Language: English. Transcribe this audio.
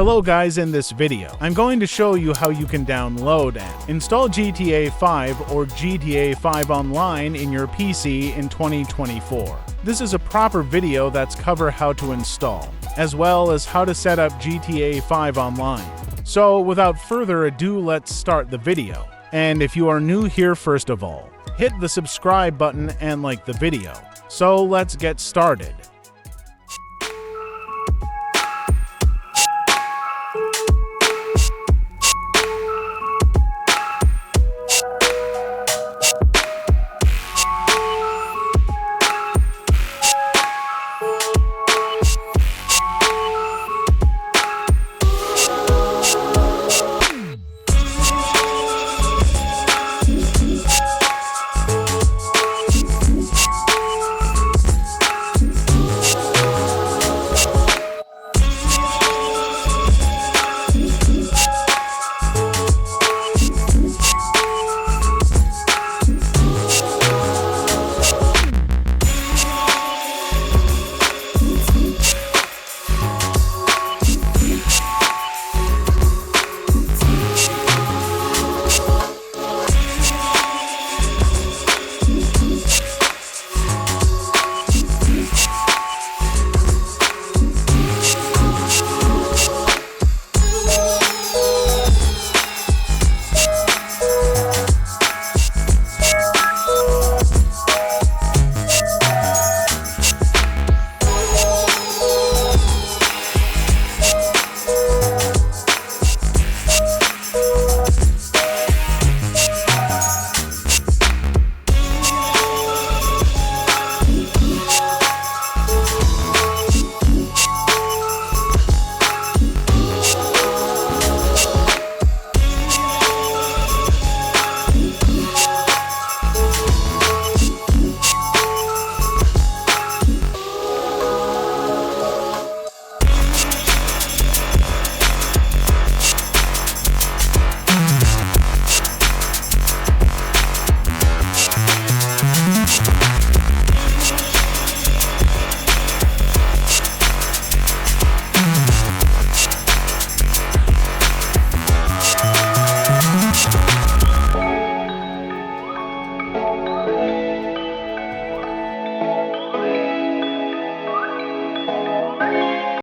Hello guys, in this video, I'm going to show you how you can download and install GTA 5 or GTA 5 Online in your PC in 2024. This is a proper video that's cover how to install, as well as how to set up GTA 5 Online. So without further ado, let's start the video. And if you are new here, first of all, hit the subscribe button and like the video. So let's get started.